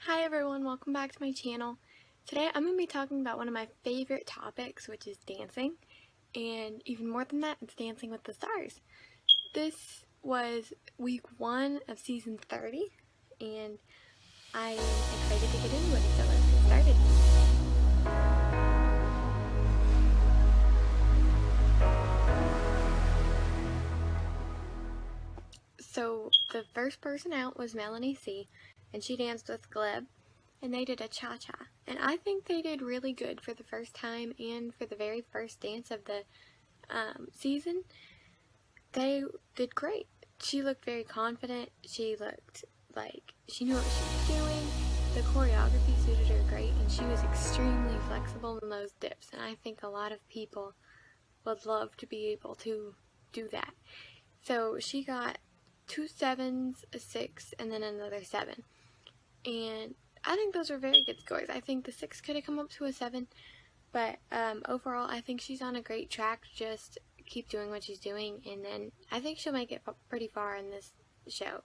Hi everyone, welcome back to my channel. Today I'm going to be talking about one of my favorite topics, which is dancing, and even more than that, it's Dancing with the Stars. This was week 1 of season 30, and I'm excited to get into it, so let's get started. So the first person out was Melanie C, and she danced with Gleb, and they did a ChaCha. And I think they did really good for the first time and for the very first dance of the season. They did great. She looked very confident. She looked like she knew what she was doing. The choreography suited her great, and she was extremely flexible in those dips. And I think a lot of people would love to be able to do that. So she got 2 7s, a 6, and then another 7. And I think those are very good scores. I think the 6 could have come up to a 7, but overall I think she's on a great track to just keep doing what she's doing, and then I think she'll make it pretty far in this show.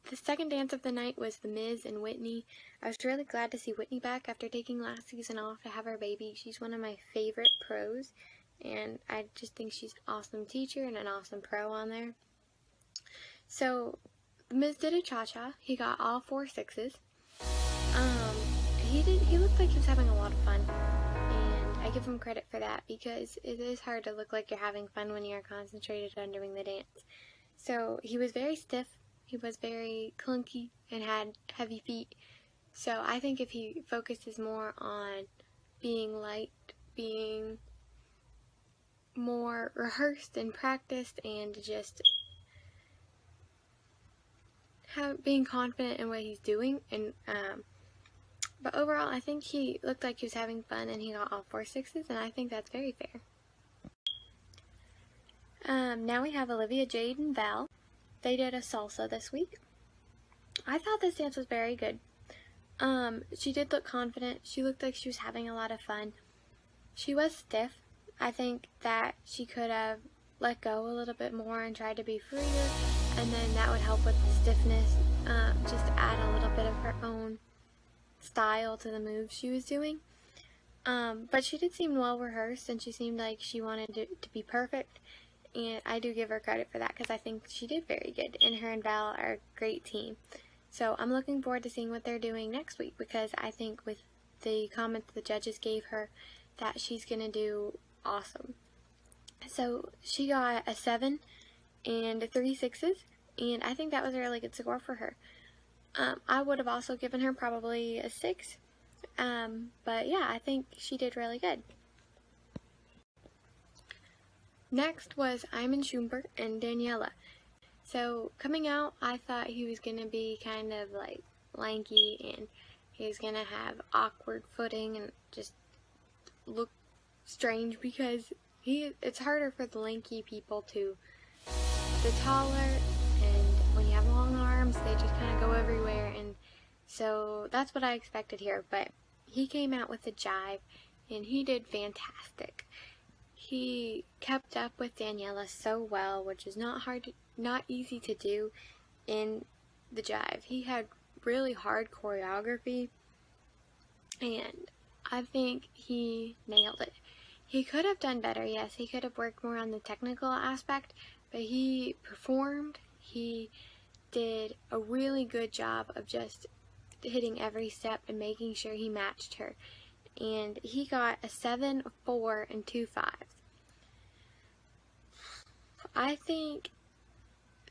The second dance of the night was the Miz and Whitney. I was really glad to see Whitney back after taking last season off to have her baby. She's one of my favorite pros, and I just think she's an awesome teacher and an awesome pro on there. So the Miz did a ChaCha. He got all 4 6s. He looked like he was having a lot of fun, and I give him credit for that because it is hard to look like you're having fun when you're concentrated on doing the dance. So he was very stiff, he was very clunky, and had heavy feet. So I think if he focuses more on being light, being more rehearsed and practiced, and just being confident in what he's doing, and but overall I think he looked like he was having fun, and he got all 4 6s, and I think that's very fair. Now we have Olivia Jaden Val. They did a salsa this week. I thought this dance was very good. She did look confident. She looked like she was having a lot of fun. She was stiff. I think that she could have let go a little bit more and tried to be freer, and then that would help with the stiffness, just add a little bit of her own style to the moves she was doing. But she did seem well rehearsed, and she seemed like she wanted to be perfect, and I do give her credit for that because I think she did very good, and her and Val are a great team. So I'm looking forward to seeing what they're doing next week, because I think with the comments the judges gave her that she's going to do awesome. So she got a 7 and 3 6s, and I think that was a really good score for her. I would have also given her probably a 6, but yeah, I think she did really good. Next was Iman, Shumpert, and Daniella. So coming out, I thought he was going to be kind of like lanky, and he was going to have awkward footing and just look strange, because it's harder for the lanky people the taller, and when you have long arms, they just kind of go everywhere, and so that's what I expected here. But he came out with the Jive, and he did fantastic. He kept up with Daniella so well, which is not easy to do in the Jive. He had really hard choreography, and I think he nailed it. He could have done better, yes. He could have worked more on the technical aspect, but he performed. He did a really good job of just hitting every step and making sure he matched her. And he got a 7, a 4, and 2 5s. I think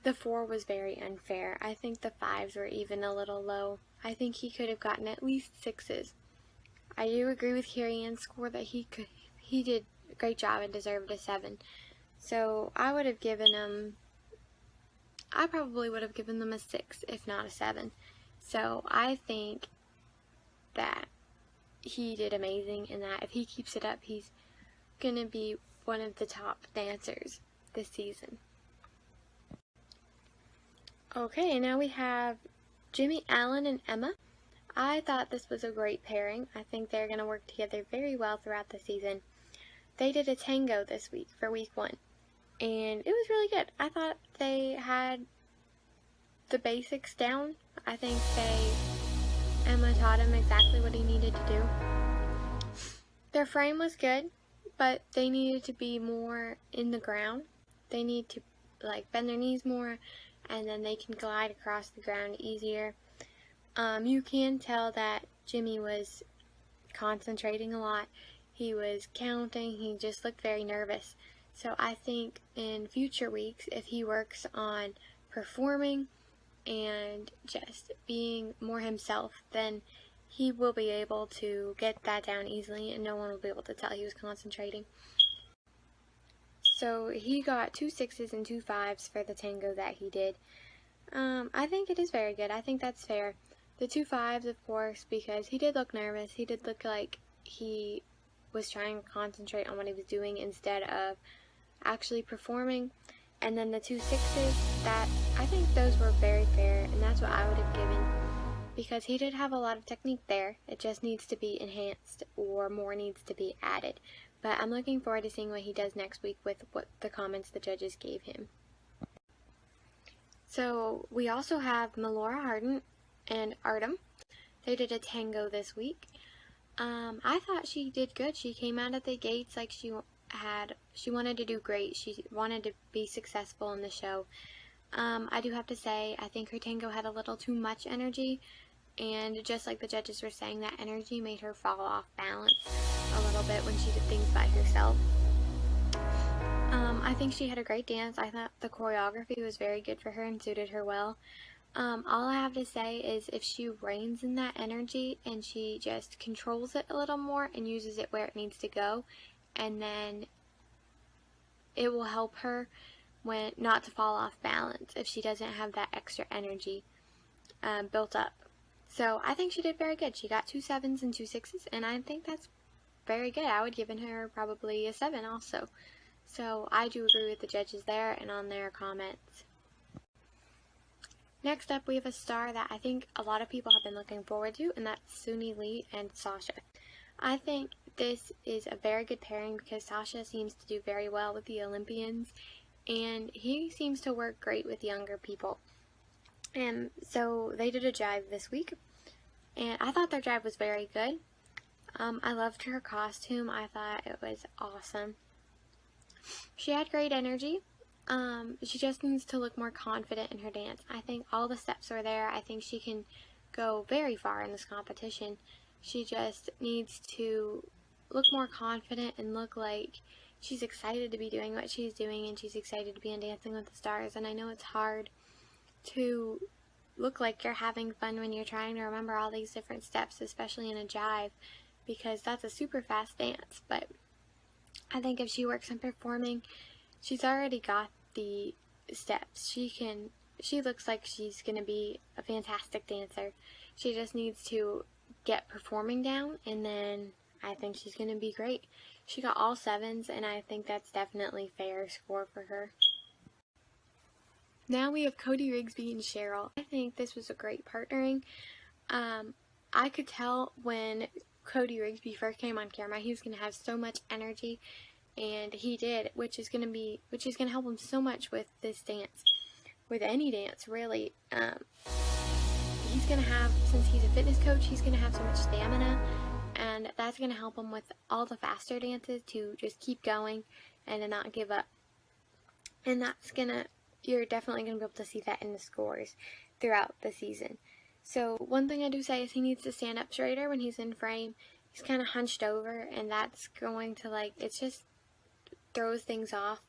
the 4 was very unfair. I think the 5s were even a little low. I think he could have gotten at least 6s. I do agree with Carrie Ann's score that he did a great job and deserved a 7. So I probably would have given them a 6, if not a 7. So I think that he did amazing, and that if he keeps it up, he's going to be one of the top dancers this season. Okay, now we have Jimmie, Alan, and Emma. I thought this was a great pairing. I think they're going to work together very well throughout the season. They did a tango this week for week 1, and it was really good. I thought they had the basics down. I think Emma taught him exactly what he needed to do. Their frame was good, but they needed to be more in the ground. They need to like bend their knees more, and then they can glide across the ground easier. You can tell that Jimmie was concentrating a lot. He was counting. He just looked very nervous. So I think in future weeks, if he works on performing and just being more himself, then he will be able to get that down easily, and no one will be able to tell he was concentrating. So he got 2 6s and 2 5s for the tango that he did. I think it is very good. I think that's fair. The 2 5s, of course, because he did look nervous. He did look like he was trying to concentrate on what he was doing instead of actually performing. And then the 2 6s, that I think those were very fair, and that's what I would have given, because he did have a lot of technique there. It just needs to be enhanced, or more needs to be added. But I'm looking forward to seeing what he does next week with what the comments the judges gave him. So we also have Melora Hardin and Artem. They did a tango this week. I thought she did good. She came out of the gates like she wanted to do great. She wanted to be successful in the show. I do have to say, I think her tango had a little too much energy, and just like the judges were saying, that energy made her fall off balance a little bit when she did things by herself. I think she had a great dance. I thought the choreography was very good for her and suited her well. All I have to say is if she reins in that energy and she just controls it a little more and uses it where it needs to go, and then it will help her when not to fall off balance if she doesn't have that extra energy built up. So I think she did very good. She got 2 7s and 2 6s, and I think that's very good. I would give her probably a 7 also. So I do agree with the judges there and on their comments. Next up, we have a star that I think a lot of people have been looking forward to, and that's Suni Lee and Sasha. I think this is a very good pairing because Sasha seems to do very well with the Olympians, and he seems to work great with younger people. And so they did a jive this week, and I thought their jive was very good. I loved her costume. I thought it was awesome. She had great energy. She just needs to look more confident in her dance. I think all the steps are there. I think she can go very far in this competition. She just needs to look more confident and look like she's excited to be doing what she's doing, and she's excited to be in Dancing with the Stars. And I know it's hard to look like you're having fun when you're trying to remember all these different steps, especially in a jive, because that's a super fast dance. But I think if she works on performing, she's already got the steps. She looks like she's going to be a fantastic dancer. She just needs to get performing down, and then I think she's going to be great. She got all 7s, and I think that's definitely fair score for her. Now we have Cody Rigsby and Cheryl. I think this was a great partnering. I could tell when Cody Riggs first came on camera, he was going to have so much energy, and he did, which is going to help him so much with this dance, with any dance really. He's going to have, since he's a fitness coach, he's going to have so much stamina, and that's going to help him with all the faster dances to just keep going and to not give up. And you're definitely going to be able to see that in the scores throughout the season. So one thing I do say is he needs to stand up straighter when he's in frame. He's kind of hunched over, and that's going to, it just throws things off.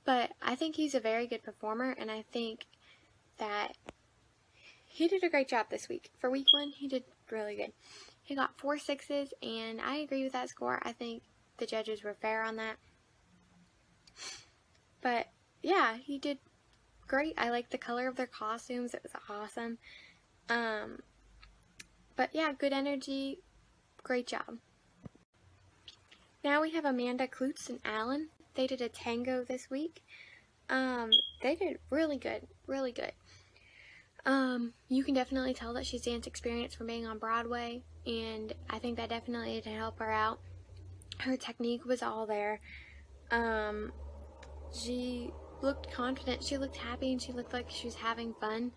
But I think he's a very good performer, and I think that he did a great job this week. For week 1, he did really good. He got 4 6s, and I agree with that score. I think the judges were fair on that. But yeah, he did great. I like the color of their costumes. It was awesome. But yeah, good energy. Great job. Now we have Amanda, Kloots, and Alan. They did a tango this week. They did really good. Really good. You can definitely tell that she's dance experience from being on Broadway, and I think that definitely did help her out. Her technique was all there. She looked confident, she looked happy, and she looked like she was having fun.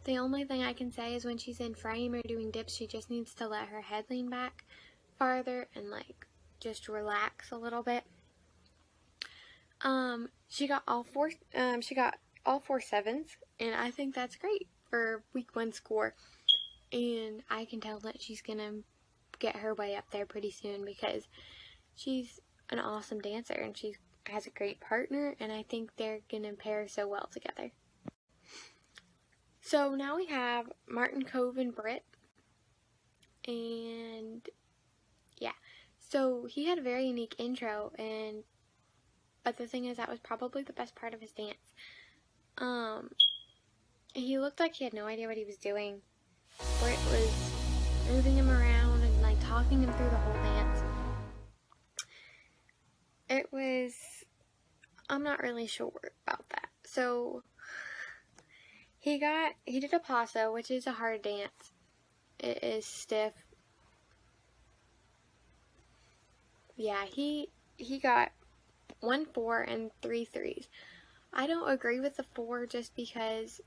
The only thing I can say is when she's in frame or doing dips, she just needs to let her head lean back farther and like just relax a little bit. She got all four sevens, and I think that's great for week 1 score. And I can tell that she's gonna get her way up there pretty soon because she's an awesome dancer and she has a great partner, and I think they're gonna pair so well together. So now we have Martin, Cove, and Britt, and yeah, so he had a very unique intro, but the thing is that was probably the best part of his dance. He looked like he had no idea what he was doing. Britt was moving him around and like talking him through the whole dance. I'm not really sure about that. So he did a paso, which is a hard dance. It is stiff. Yeah, he got 1 4 and 3 3s. I don't agree with the 4 just because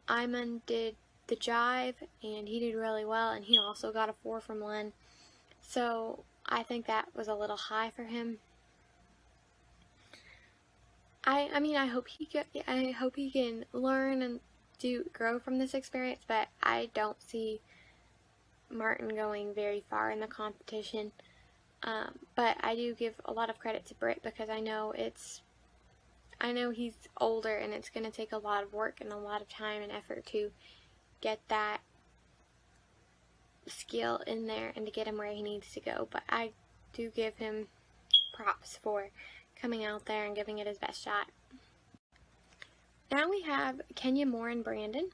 Iman did the jive and he did really well, and he also got a 4 from Len. So I think that was a little high for him. I mean, I hope he can learn and grow from this experience, but I don't see Martin going very far in the competition. But I do give a lot of credit to Britt because I know he's older and it's going to take a lot of work and a lot of time and effort to get that skill in there and to get him where he needs to go. But I do give him props for coming out there and giving it his best shot. Now we have Kenya Moore and Brandon.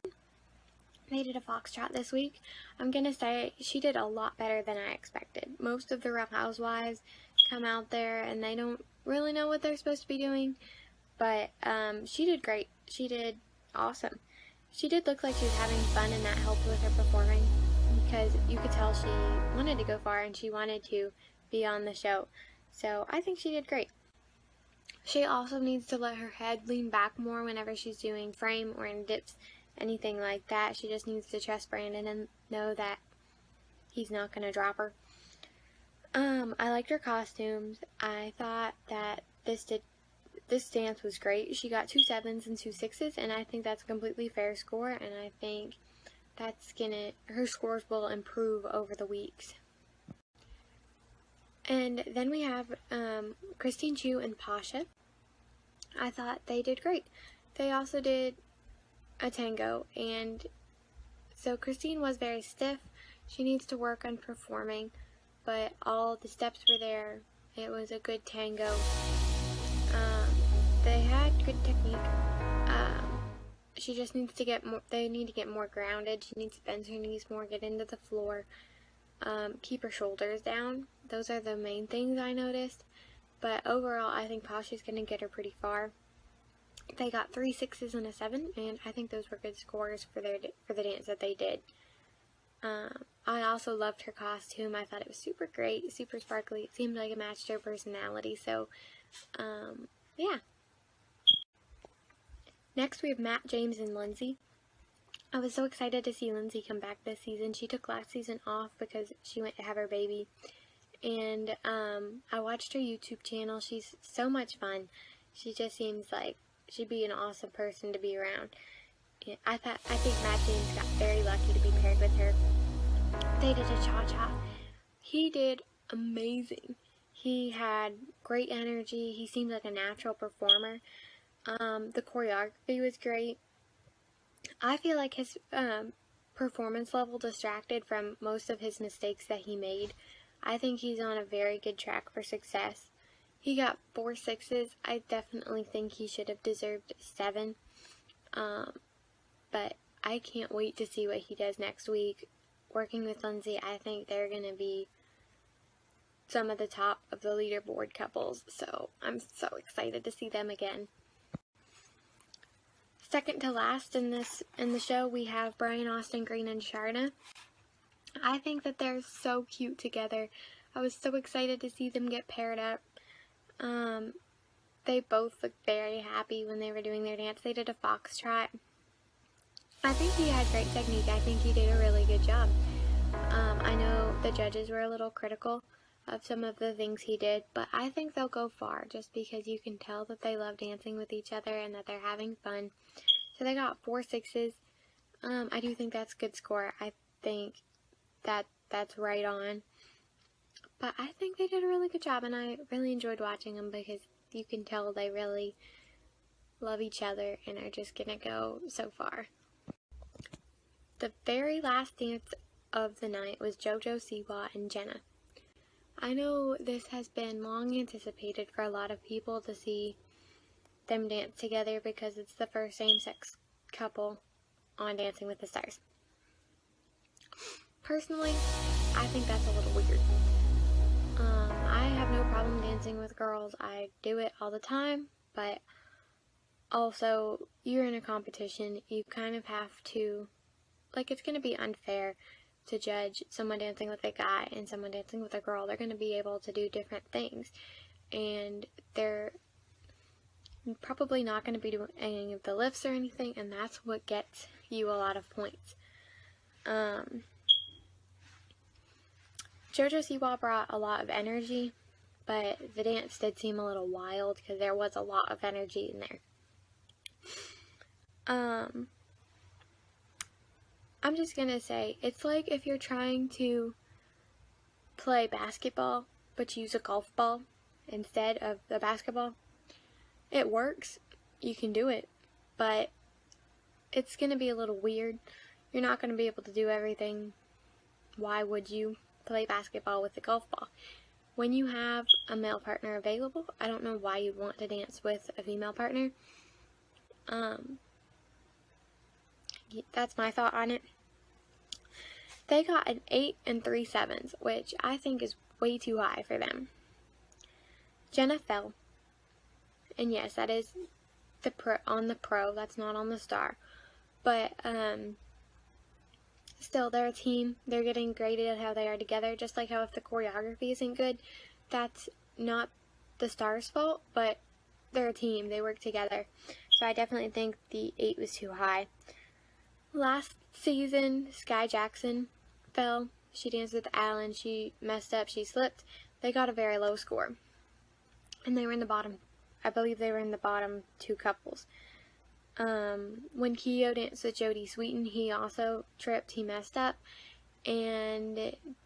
They did a Foxtrot this week. I'm going to say she did a lot better than I expected. Most of the Real Housewives come out there and they don't really know what they're supposed to be doing. But she did great. She did awesome. She did look like she was having fun, and that helped with her performing because you could tell she wanted to go far and she wanted to be on the show. So I think she did great. She also needs to let her head lean back more whenever she's doing frame or in dips, anything like that. She just needs to trust Brandon and know that he's not going to drop her. I liked her costumes. I thought that this dance was great. She got 2 7s and 2 6s, and I think that's a completely fair score, and I think her scores will improve over the weeks. And then we have Christine Chu and Pasha. I thought they did great. They also did a tango, and so Christine was very stiff. She needs to work on performing, but all the steps were there. It was a good tango. They had good technique. She just needs to get more. They need to get more grounded. She needs to bend her knees more, get into the floor, keep her shoulders down. Those are the main things I noticed. But overall, I think Pasha's going to get her pretty far. They got 3 6s and a 7, and I think those were good scores for the dance that they did. I also loved her costume. I thought it was super great, super sparkly. It seemed like it matched her personality. So, yeah. Next, we have Matt, James, and Lindsay. I was so excited to see Lindsay come back this season. She took last season off because she went to have her baby. And I watched her YouTube channel. She's so much fun. She just seems like she'd be an awesome person to be around. I think Matt James got very lucky to be paired with her. They did a ChaCha. He did amazing. He had great energy. He seemed like a natural performer. The choreography was great. I feel like his performance level distracted from most of his mistakes that he made. I think he's on a very good track for success. He got 4 6s. I definitely think he should have deserved 7. But I can't wait to see what he does next week. Working with Lindsay, I think they're going to be some of the top of the leaderboard couples. So I'm so excited to see them again. Second to last in the show, we have Brian Austin Green and Sharna. I think that they're so cute together. I was so excited to see them get paired up. They both looked very happy when they were doing their dance. They did a Foxtrot. I think he had great technique. I think he did a really good job. I know the judges were a little critical of some of the things he did, but I think they'll go far just because you can tell that they love dancing with each other and that they're having fun. So they got 4 6s. I do think that's a good score. I think that's right on. But I think they did a really good job, and I really enjoyed watching them because you can tell they really love each other and are just gonna go so far. The very last dance of the night was JoJo, Siwa, and Jenna. I know this has been long anticipated for a lot of people to see them dance together because it's the first same-sex couple on Dancing with the Stars. Personally, I think that's a little weird. I have no problem dancing with girls. I do it all the time, but also, you're in a competition. You kind of have to, like, it's going to be unfair to judge someone dancing with a guy and someone dancing with a girl. They're going to be able to do different things, and they're probably not going to be doing any of the lifts or anything, and that's what gets you a lot of points. JoJo Siwa brought a lot of energy, but the dance did seem a little wild because there was a lot of energy in there. I'm just gonna say, it's like if you're trying to play basketball, but use a golf ball instead of the basketball. It works, you can do it, but it's gonna be a little weird. You're not gonna be able to do everything. Why would you play basketball with a golf ball? When you have a male partner available, I don't know why you'd want to dance with a female partner. That's my thought on it. They got an 8 and 3 7s, which I think is way too high for them. Jenna fell. And yes, that is on the pro, that's not on the star. But, still, they're a team. They're getting graded at how they are together, just like how if the choreography isn't good, that's not the star's fault, but they're a team. They work together. So I definitely think the 8 was too high. Last season, Sky Jackson fell. She danced with Alan. She messed up. She slipped. They got a very low score. And they were in the bottom. I believe they were in the bottom 2 couples. When Keo danced with Jody Sweeten, he also tripped. He messed up. And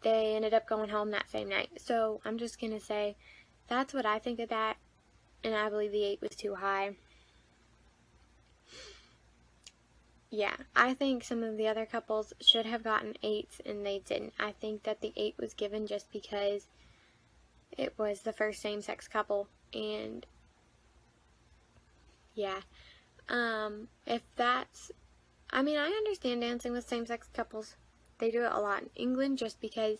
they ended up going home that same night. So I'm just going to say that's what I think of that. And I believe the 8 was too high. Yeah, I think some of the other couples should have gotten 8s and they didn't. I think that the 8 was given just because it was the first same-sex couple, and yeah. If that's, I mean, I understand dancing with same-sex couples. They do it a lot in England just because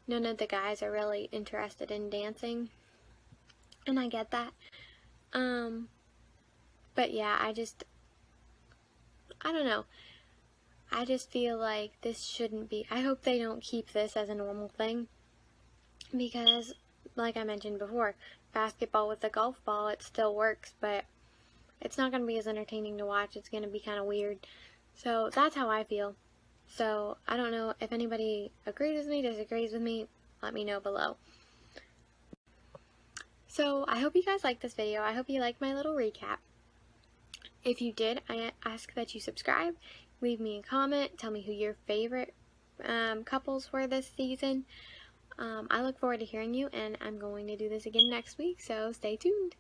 none of the guys are really interested in dancing, and I get that. But yeah, I don't know. I just feel like this shouldn't be. I hope they don't keep this as a normal thing. Because, like I mentioned before, basketball with a golf ball, it still works, but it's not going to be as entertaining to watch. It's going to be kind of weird. So, that's how I feel. So, I don't know if anybody agrees with me, disagrees with me. Let me know below. So, I hope you guys liked this video. I hope you liked my little recap. If you did, I ask that you subscribe, leave me a comment, tell me who your favorite couples were this season. I look forward to hearing you, and I'm going to do this again next week, so stay tuned.